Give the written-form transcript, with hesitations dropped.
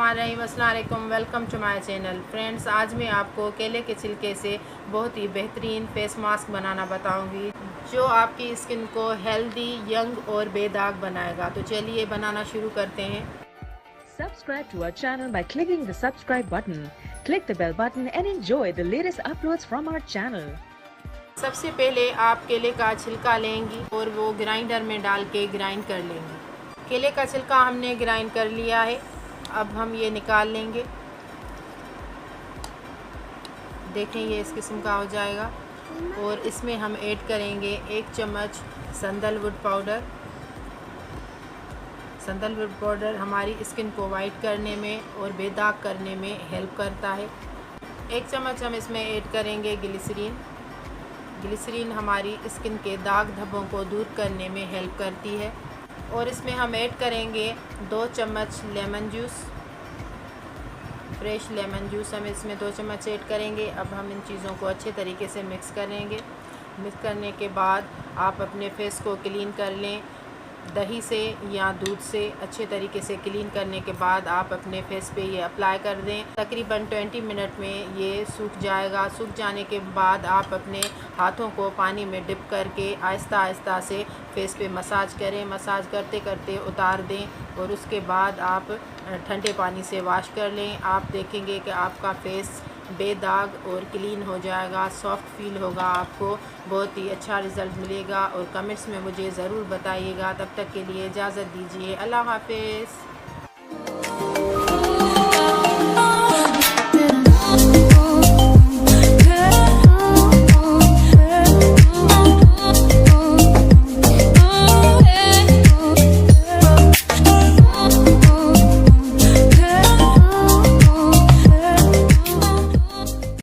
बिस्मिल्लाहिर्रहमानिर्रहीम, अस्सलाम वालेकुम। Welcome to my channel. Friends, आज मैं आपको केले के छिलके से बहुत ही बेहतरीन फेस मास्क बनाना बताऊंगी जो आपकी स्किन को हेल्दी, यंग और बेदाग बनाएगा। तो चलिए बनाना शुरू करते हैं। Subscribe to our channel by clicking the subscribe button. Click the bell button and enjoy the latest uploads from our channel. सबसे पहले आप केले का छिलका लेंगी और वो ग्राइंडर में डाल के ग्राइंड कर लेंगी। केले का छिलका हमने ग्राइंड कर लिया है। अब हम ये निकाल लेंगे। देखें, ये इस किस्म का हो जाएगा और इसमें हम ऐड करेंगे 1 चम्मच सैंडलवुड पाउडर। सैंडलवुड पाउडर हमारी स्किन को वाइट करने में और बेदाग करने में हेल्प करता है। 1 चम्मच हम इसमें ऐड करेंगे ग्लिसरीन। ग्लिसरीन हमारी स्किन के दाग धब्बों को दूर करने में हेल्प करती है। और इसमें हम ऐड करेंगे 2 चम्मच lemon juice. Fresh lemon juice हम इसमें 2 चम्मच ऐड करेंगे। अब हम इन चीज़ों को अच्छे तरीके से मिक्स करेंगे। मिक्स करने के बाद आप अपने फेस को क्लीन कर लें दही से या दूध से। अच्छे तरीके से क्लीन करने के बाद आप अपने फेस पे ये अप्लाई कर दें। तकरीबन 20 मिनट में ये सूख जाएगा। सूख जाने के बाद आप अपने हाथों को पानी में डिप करके आहिस्ता आहिस्ता से फेस पे मसाज करें। मसाज करते करते उतार दें और उसके बाद आप ठंडे पानी से वॉश कर लें। आप देखेंगे कि आपका फेस बेदाग और क्लीन हो जाएगा, सॉफ्ट फील होगा, आपको बहुत ही अच्छा रिज़ल्ट मिलेगा। और कमेंट्स में मुझे ज़रूर बताइएगा। तब तक के लिए इजाज़त दीजिए। अल्लाह हाफ़िज़।